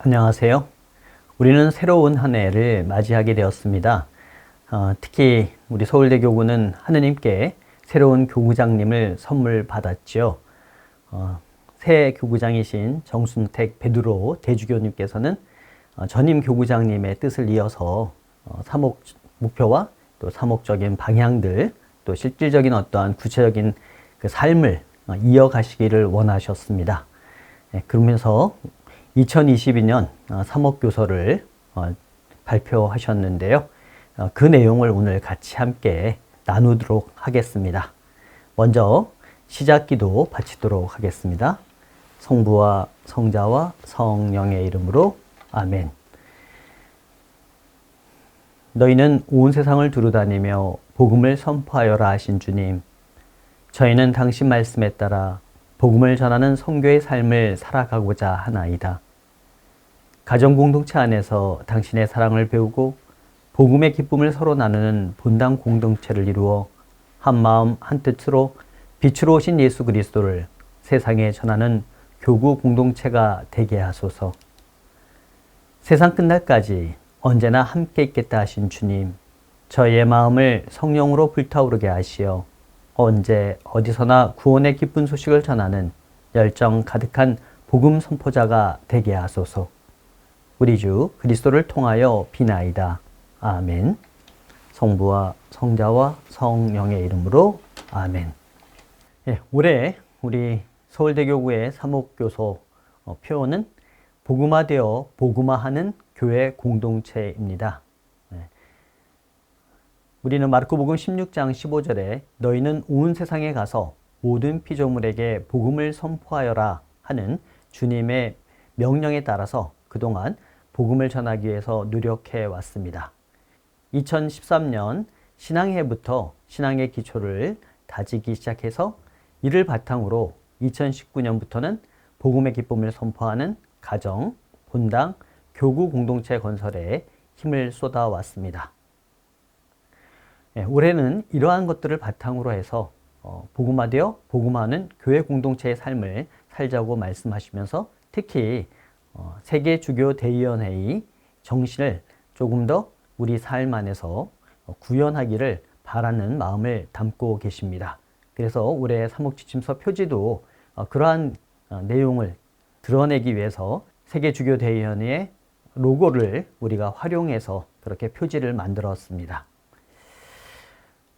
안녕하세요. 우리는 새로운 한 해를 맞이하게 되었습니다. 특히 우리 서울대 교구는 하느님께 새로운 교구장님을 선물 받았죠. 새 교구장이신 정순택 베드로 대주교님께서는 전임 교구장님의 뜻을 이어서 사목 목표와 또 사목적인 방향들, 또 실질적인 어떠한 구체적인 그 삶을 이어가시기를 원하셨습니다. 그러면서 2022년 사목교서를 발표하셨는데요. 그 내용을 오늘 같이 함께 나누도록 하겠습니다. 먼저 시작기도 바치도록 하겠습니다. 성부와 성자와 성령의 이름으로 아멘. 너희는 온 세상을 두루다니며 복음을 선포하여라 하신 주님, 저희는 당신 말씀에 따라 복음을 전하는 선교의 삶을 살아가고자 하나이다. 가정 공동체 안에서 당신의 사랑을 배우고 복음의 기쁨을 서로 나누는 본당 공동체를 이루어 한 마음 한 뜻으로 빛으로 오신 예수 그리스도를 세상에 전하는 교구 공동체가 되게 하소서. 세상 끝날까지 언제나 함께 있겠다 하신 주님, 저희의 마음을 성령으로 불타오르게 하시어 언제 어디서나 구원의 기쁜 소식을 전하는 열정 가득한 복음 선포자가 되게 하소서. 우리 주 그리스도를 통하여 비나이다. 아멘. 성부와 성자와 성령의 이름으로 아멘. 올해 우리 서울대교구의 사목교서 표어는 복음화되어 복음화하는 교회 공동체입니다. 우리는 마르코복음 16장 15절에 너희는 온 세상에 가서 모든 피조물에게 복음을 선포하여라 하는 주님의 명령에 따라서 그동안 복음을 전하기 위해서 노력해 왔습니다. 2013년 신앙해부터 신앙의 기초를 다지기 시작해서 이를 바탕으로 2019년부터는 복음의 기쁨을 선포하는 가정, 본당, 교구 공동체 건설에 힘을 쏟아왔습니다. 올해는 이러한 것들을 바탕으로 해서 복음화되어 복음화하는 교회 공동체의 삶을 살자고 말씀하시면서 특히 세계주교대의원회의 정신을 조금 더 우리 삶 안에서 구현하기를 바라는 마음을 담고 계십니다. 그래서 올해 사목지침서 표지도 그러한 내용을 드러내기 위해서 세계주교대의원회의 로고를 우리가 활용해서 그렇게 표지를 만들었습니다.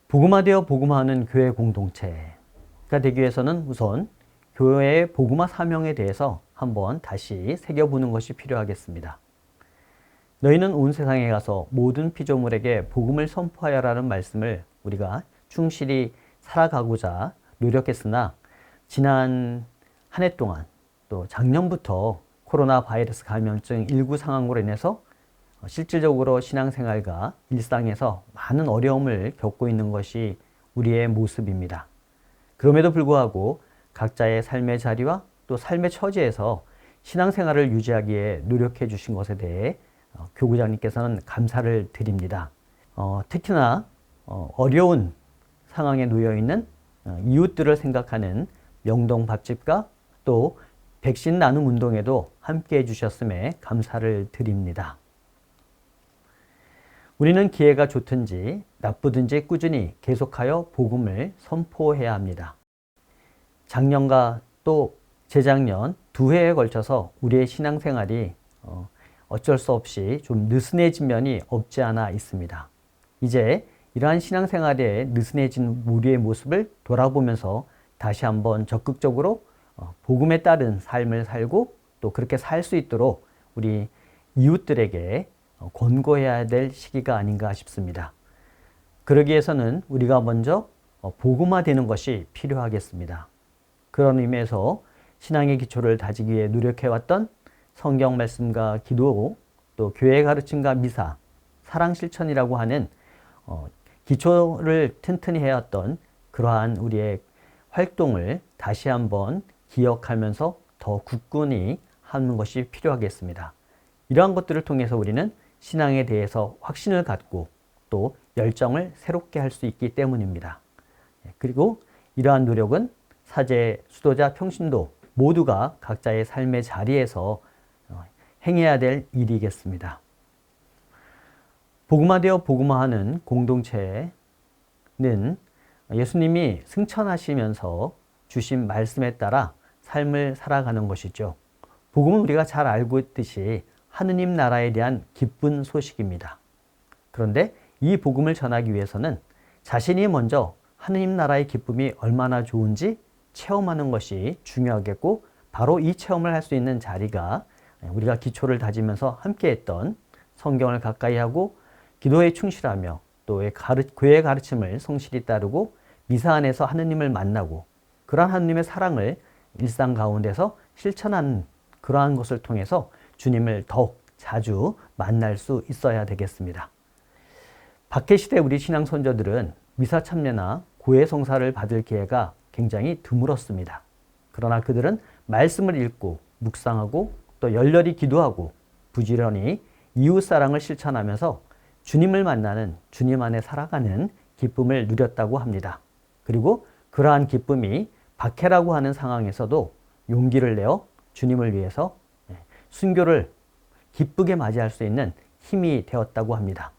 복음화되어 복음화하는 교회 공동체가 되기 위해서는 우선 교회의 복음화 사명에 대해서 한번 다시 새겨보는 것이 필요하겠습니다. 너희는 온 세상에 가서 모든 피조물에게 복음을 선포하여라는 말씀을 우리가 충실히 살아가고자 노력했으나 지난 한 해 동안 또 작년부터 코로나 바이러스 감염증 19 상황으로 인해서 실질적으로 신앙생활과 일상에서 많은 어려움을 겪고 있는 것이 우리의 모습입니다. 그럼에도 불구하고 각자의 삶의 자리와 또 삶의 처지에서 신앙생활을 유지하기에 노력해 주신 것에 대해 교구장님께서는 감사를 드립니다. 특히나 어려운 상황에 놓여 있는 이웃들을 생각하는 명동 밥집과 또 백신 나눔 운동에도 함께 해주셨음에 감사를 드립니다. 우리는 기회가 좋든지 나쁘든지 꾸준히 계속하여 복음을 선포해야 합니다. 작년과 또 재작년 두 해에 걸쳐서 우리의 신앙생활이 어쩔 수 없이 좀 느슨해진 면이 없지 않아 있습니다. 이제 이러한 신앙생활에 느슨해진 우리의 모습을 돌아보면서 다시 한번 적극적으로 복음에 따른 삶을 살고 또 그렇게 살 수 있도록 우리 이웃들에게 권고해야 될 시기가 아닌가 싶습니다. 그러기 위해서는 우리가 먼저 복음화되는 것이 필요하겠습니다. 그런 의미에서 신앙의 기초를 다지기 위해 노력해왔던 성경 말씀과 기도, 또 교회의 가르침과 미사, 사랑 실천이라고 하는 기초를 튼튼히 해왔던 그러한 우리의 활동을 다시 한번 기억하면서 더 굳건히 하는 것이 필요하겠습니다. 이러한 것들을 통해서 우리는 신앙에 대해서 확신을 갖고 또 열정을 새롭게 할 수 있기 때문입니다. 그리고 이러한 노력은 사제, 수도자, 평신도 모두가 각자의 삶의 자리에서 행해야 될 일이겠습니다. 복음화되어 복음화하는 공동체는 예수님이 승천하시면서 주신 말씀에 따라 삶을 살아가는 것이죠. 복음은 우리가 잘 알고 있듯이 하느님 나라에 대한 기쁜 소식입니다. 그런데 이 복음을 전하기 위해서는 자신이 먼저 하느님 나라의 기쁨이 얼마나 좋은지 체험하는 것이 중요하겠고, 바로 이 체험을 할 수 있는 자리가 우리가 기초를 다지면서 함께했던 성경을 가까이 하고 기도에 충실하며 또 교회의 가르침을 성실히 따르고 미사 안에서 하느님을 만나고 그러한 하느님의 사랑을 일상 가운데서 실천하는 그러한 것을 통해서 주님을 더욱 자주 만날 수 있어야 되겠습니다. 박해시대 우리 신앙 선조들은 미사 참여나 고해 성사를 받을 기회가 굉장히 드물었습니다. 그러나 그들은 말씀을 읽고 묵상하고 또 열렬히 기도하고 부지런히 이웃사랑을 실천하면서 주님을 만나는, 주님 안에 살아가는 기쁨을 누렸다고 합니다. 그리고 그러한 기쁨이 박해라고 하는 상황에서도 용기를 내어 주님을 위해서 순교를 기쁘게 맞이할 수 있는 힘이 되었다고 합니다.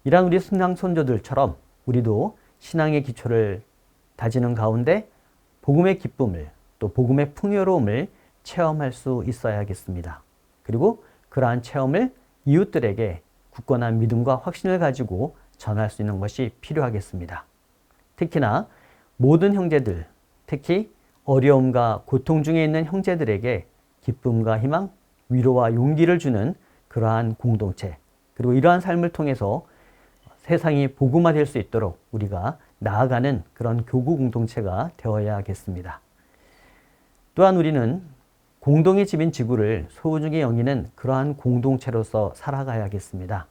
이러한 우리 신앙 선조들처럼 우리도 신앙의 기초를 다지는 가운데 복음의 기쁨을 또 복음의 풍요로움을 체험할 수 있어야겠습니다. 그리고 그러한 체험을 이웃들에게 굳건한 믿음과 확신을 가지고 전할 수 있는 것이 필요하겠습니다. 특히나 모든 형제들, 특히 어려움과 고통 중에 있는 형제들에게 기쁨과 희망, 위로와 용기를 주는 그러한 공동체, 그리고 이러한 삶을 통해서 세상이 복음화될 수 있도록 우리가 나아가는 그런 교구 공동체가 되어야겠습니다. 또한 우리는 공동의 집인 지구를 소중히 여기는 그러한 공동체로서 살아가야겠습니다.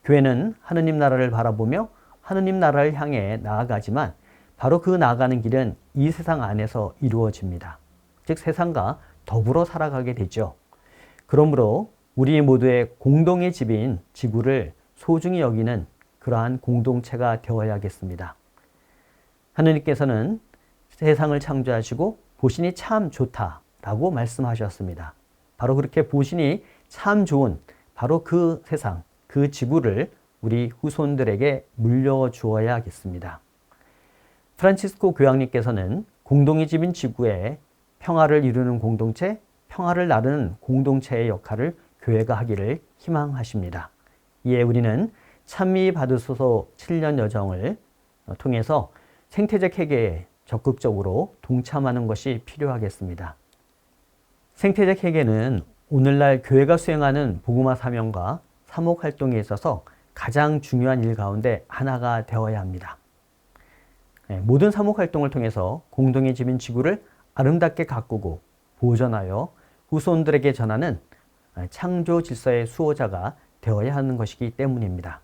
교회는 하느님 나라를 바라보며 하느님 나라를 향해 나아가지만 바로 그 나아가는 길은 이 세상 안에서 이루어집니다. 즉 세상과 더불어 살아가게 되죠. 그러므로 우리 모두의 공동의 집인 지구를 소중히 여기는 그러한 공동체가 되어야겠습니다. 하느님께서는 세상을 창조하시고 보시니 참 좋다라고 말씀하셨습니다. 바로 그렇게 보시니 참 좋은 바로 그 세상, 그 지구를 우리 후손들에게 물려주어야겠습니다. 프란치스코 교황님께서는 공동의 집인 지구에 평화를 이루는 공동체, 평화를 나누는 공동체의 역할을 교회가 하기를 희망하십니다. 이에 우리는 찬미 받으소서 7년 여정을 통해서 생태적 회개에 적극적으로 동참하는 것이 필요하겠습니다. 생태적 회개는 오늘날 교회가 수행하는 복음화 사명과 사목 활동에 있어서 가장 중요한 일 가운데 하나가 되어야 합니다. 모든 사목 활동을 통해서 공동의 집인 지구를 아름답게 가꾸고 보존하여 후손들에게 전하는 창조 질서의 수호자가 되어야 하는 것이기 때문입니다.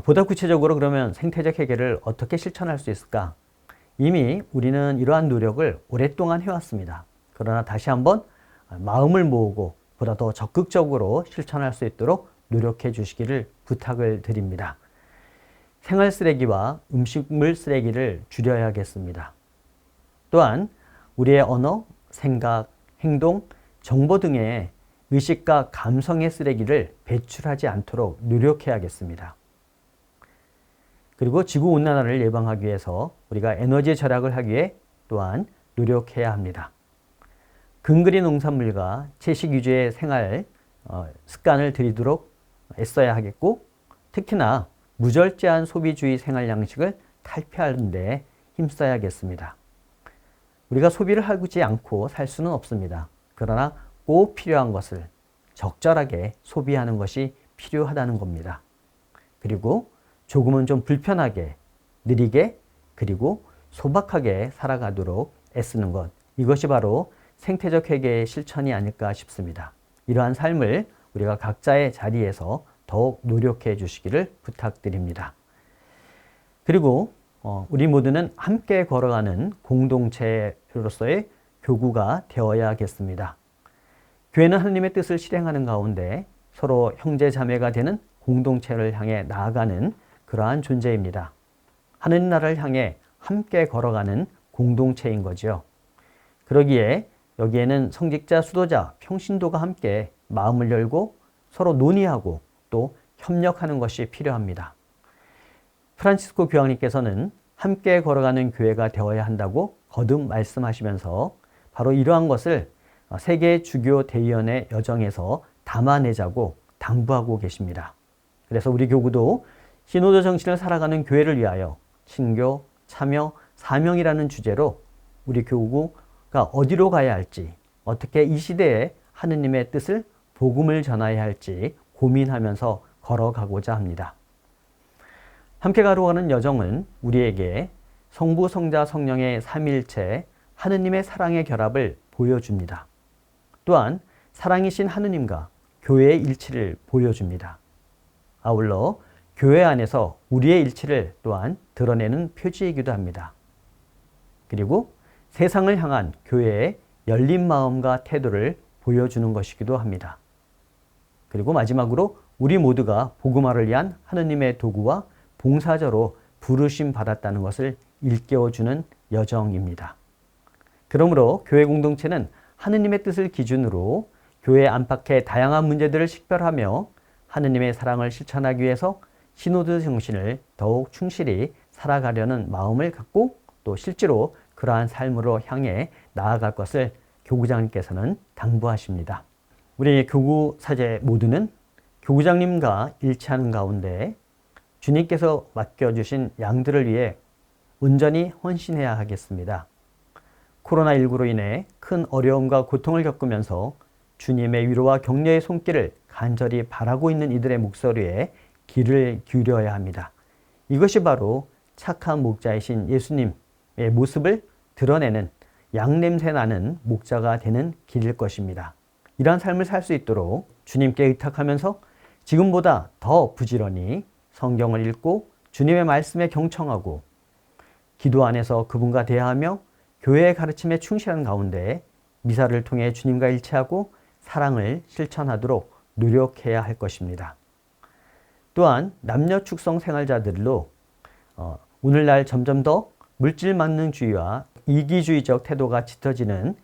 보다 구체적으로 그러면 생태적 회개를 어떻게 실천할 수 있을까? 이미 우리는 이러한 노력을 오랫동안 해왔습니다. 그러나 다시 한번 마음을 모으고 보다 더 적극적으로 실천할 수 있도록 노력해 주시기를 부탁을 드립니다. 생활 쓰레기와 음식물 쓰레기를 줄여야겠습니다. 또한 우리의 언어, 생각, 행동, 정보 등의 의식과 감성의 쓰레기를 배출하지 않도록 노력해야겠습니다. 그리고 지구온난화를 예방하기 위해서 우리가 에너지 절약을 하기 위해 또한 노력해야 합니다. 근거리 농산물과 채식 위주의 생활 습관을 들이도록 애써야 하겠고, 특히나 무절제한 소비주의 생활 양식을 탈피하는 데 힘써야겠습니다. 우리가 소비를 하지 않고 살 수는 없습니다. 그러나 꼭 필요한 것을 적절하게 소비하는 것이 필요하다는 겁니다. 그리고 조금은 좀 불편하게, 느리게, 그리고 소박하게 살아가도록 애쓰는 것, 이것이 바로 생태적 회개의 실천이 아닐까 싶습니다. 이러한 삶을 우리가 각자의 자리에서 더욱 노력해 주시기를 부탁드립니다. 그리고 우리 모두는 함께 걸어가는 공동체로서의 교구가 되어야겠습니다. 교회는 하나님의 뜻을 실행하는 가운데 서로 형제 자매가 되는 공동체를 향해 나아가는 그러한 존재입니다. 하느님 나라를 향해 함께 걸어가는 공동체인 거죠. 그러기에 여기에는 성직자, 수도자, 평신도가 함께 마음을 열고 서로 논의하고 또 협력하는 것이 필요합니다. 프란치스코 교황님께서는 함께 걸어가는 교회가 되어야 한다고 거듭 말씀하시면서 바로 이러한 것을 세계 주교 대의원의 여정에서 담아내자고 당부하고 계십니다. 그래서 우리 교구도 시노드 정신을 살아가는 교회를 위하여 친교, 참여, 사명이라는 주제로 우리 교구가 어디로 가야 할지, 어떻게 이 시대에 하느님의 뜻을 복음을 전해야 할지 고민하면서 걸어가고자 합니다. 함께 걸어가는 여정은 우리에게 성부, 성자, 성령의 삼위일체 하느님의 사랑의 결합을 보여줍니다. 또한 사랑이신 하느님과 교회의 일치를 보여줍니다. 아울러 교회 안에서 우리의 일치를 또한 드러내는 표지이기도 합니다. 그리고 세상을 향한 교회의 열린 마음과 태도를 보여주는 것이기도 합니다. 그리고 마지막으로 우리 모두가 복음화를 위한 하느님의 도구와 봉사자로 부르심 받았다는 것을 일깨워주는 여정입니다. 그러므로 교회 공동체는 하느님의 뜻을 기준으로 교회 안팎의 다양한 문제들을 식별하며 하느님의 사랑을 실천하기 위해서 시노드 정신을 더욱 충실히 살아가려는 마음을 갖고 또 실제로 그러한 삶으로 향해 나아갈 것을 교구장님께서는 당부하십니다. 우리 교구 사제 모두는 교구장님과 일치하는 가운데 주님께서 맡겨주신 양들을 위해 온전히 헌신해야 하겠습니다. 코로나19로 인해 큰 어려움과 고통을 겪으면서 주님의 위로와 격려의 손길을 간절히 바라고 있는 이들의 목소리에 귀를 기울여야 합니다. 이것이 바로 착한 목자이신 예수님의 모습을 드러내는 양냄새 나는 목자가 되는 길일 것입니다. 이러한 삶을 살 수 있도록 주님께 의탁하면서 지금보다 더 부지런히 성경을 읽고 주님의 말씀에 경청하고 기도 안에서 그분과 대화하며 교회의 가르침에 충실한 가운데 미사를 통해 주님과 일치하고 사랑을 실천하도록 노력해야 할 것입니다. 또한 남녀 축성 생활자들로 오늘날 점점 더 물질만능주의와 이기주의적 태도가 짙어지는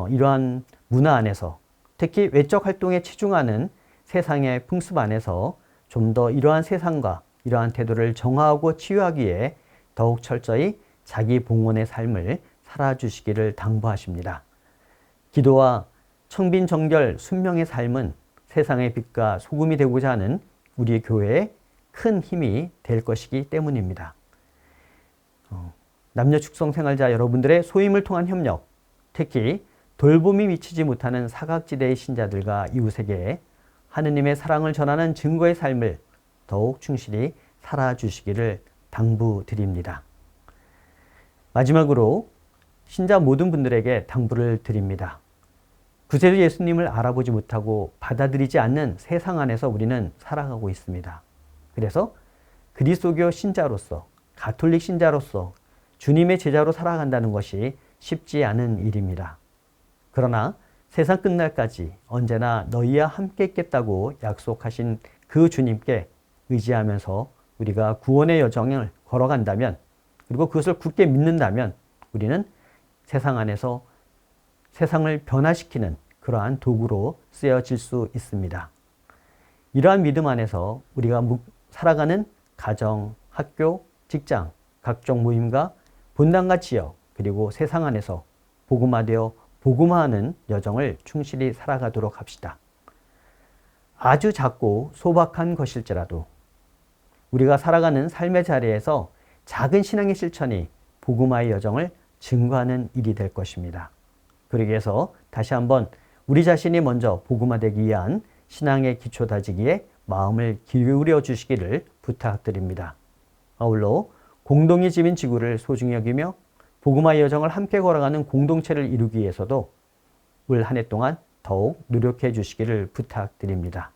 이러한 문화 안에서 특히 외적 활동에 치중하는 세상의 풍습 안에서 좀 더 이러한 세상과 이러한 태도를 정화하고 치유하기 위해 더욱 철저히 자기 봉헌의 삶을 살아주시기를 당부하십니다. 기도와 청빈 정결 순명의 삶은 세상의 빛과 소금이 되고자 하는 우리 교회의 큰 힘이 될 것이기 때문입니다. 남녀 축성 생활자 여러분들의 소임을 통한 협력, 특히 돌봄이 미치지 못하는 사각지대의 신자들과 이웃에게 하느님의 사랑을 전하는 증거의 삶을 더욱 충실히 살아주시기를 당부드립니다. 마지막으로 신자 모든 분들에게 당부를 드립니다. 구세주 예수님을 알아보지 못하고 받아들이지 않는 세상 안에서 우리는 살아가고 있습니다. 그래서 그리스도교 신자로서, 가톨릭 신자로서 주님의 제자로 살아간다는 것이 쉽지 않은 일입니다. 그러나 세상 끝날까지 언제나 너희와 함께 있겠다고 약속하신 그 주님께 의지하면서 우리가 구원의 여정을 걸어간다면, 그리고 그것을 굳게 믿는다면 우리는 세상 안에서 세상을 변화시키는 그러한 도구로 쓰여질 수 있습니다. 이러한 믿음 안에서 우리가 살아가는 가정, 학교, 직장, 각종 모임과 본당과 지역, 그리고 세상 안에서 복음화되어 복음화하는 여정을 충실히 살아가도록 합시다. 아주 작고 소박한 것일지라도 우리가 살아가는 삶의 자리에서 작은 신앙의 실천이 복음화의 여정을 증거하는 일이 될 것입니다. 그러기 위해서 다시 한번 우리 자신이 먼저 복음화되기 위한 신앙의 기초 다지기에 마음을 기울여 주시기를 부탁드립니다. 아울러 공동의 집인 지구를 소중히 여기며 복음화의 여정을 함께 걸어가는 공동체를 이루기 위해서도 올 한 해 동안 더욱 노력해 주시기를 부탁드립니다.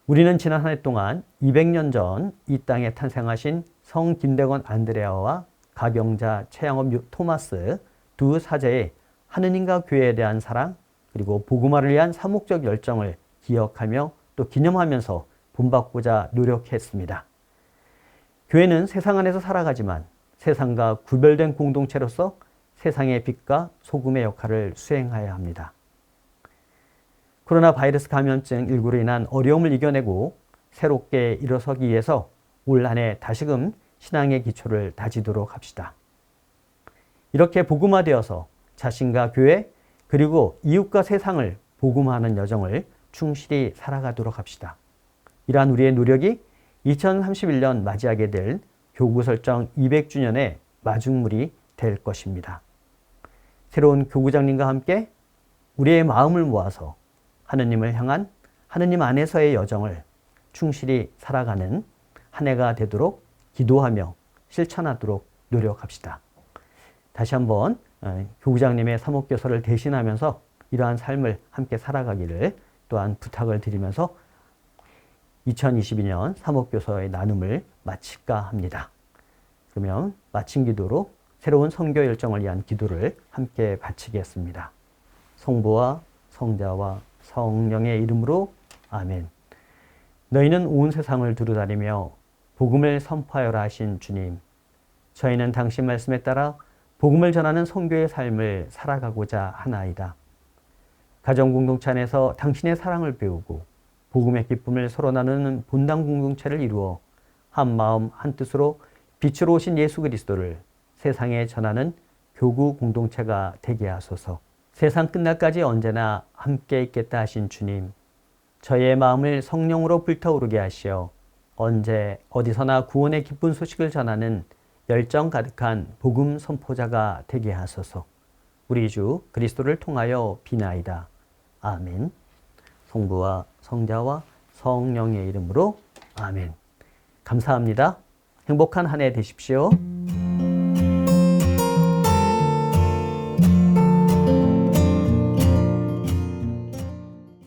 우리는 지난 한 해 동안 200년 전 이 땅에 탄생하신 성 김대건 안드레아와 가병자 최양업 토마스 두 사제의 하느님과 교회에 대한 사랑, 그리고 복음화를 위한 사목적 열정을 기억하며 또 기념하면서 본받고자 노력했습니다. 교회는 세상 안에서 살아가지만 세상과 구별된 공동체로서 세상의 빛과 소금의 역할을 수행해야 합니다. 코로나 바이러스 감염증 19로 인한 어려움을 이겨내고 새롭게 일어서기 위해서 올 한 해 다시금 신앙의 기초를 다지도록 합시다. 이렇게 복음화되어서 자신과 교회 그리고 이웃과 세상을 복음화하는 여정을 충실히 살아가도록 합시다. 이러한 우리의 노력이 2031년 맞이하게 될 교구 설정 200주년의 마중물이 될 것입니다. 새로운 교구장님과 함께 우리의 마음을 모아서 하느님을 향한 하느님 안에서의 여정을 충실히 살아가는 한 해가 되도록 기도하며 실천하도록 노력합시다. 다시 한번 교구장님의 사목교서를 대신하면서 이러한 삶을 함께 살아가기를 또한 부탁을 드리면서 2022년 사목교서의 나눔을 마칠까 합니다. 그러면 마친 기도로 새로운 선교 열정을 위한 기도를 함께 바치겠습니다. 성부와 성자와 성령의 이름으로 아멘. 너희는 온 세상을 두루다니며 복음을 선포하여라 하신 주님, 저희는 당신 말씀에 따라 복음을 전하는 선교의 삶을 살아가고자 하나이다. 가정공동체 안에서 당신의 사랑을 배우고 복음의 기쁨을 서로 나누는 본당 공동체를 이루어 한 마음 한 뜻으로 빛으로 오신 예수 그리스도를 세상에 전하는 교구 공동체가 되게 하소서. 세상 끝날까지 언제나 함께 있겠다 하신 주님, 저희의 마음을 성령으로 불타오르게 하시어 언제 어디서나 구원의 기쁜 소식을 전하는 열정 가득한 복음 선포자가 되게 하소서. 우리 주 그리스도를 통하여 비나이다. 아멘. 성부와 성자와 성령의 이름으로 아멘. 감사합니다. 행복한 한 해 되십시오.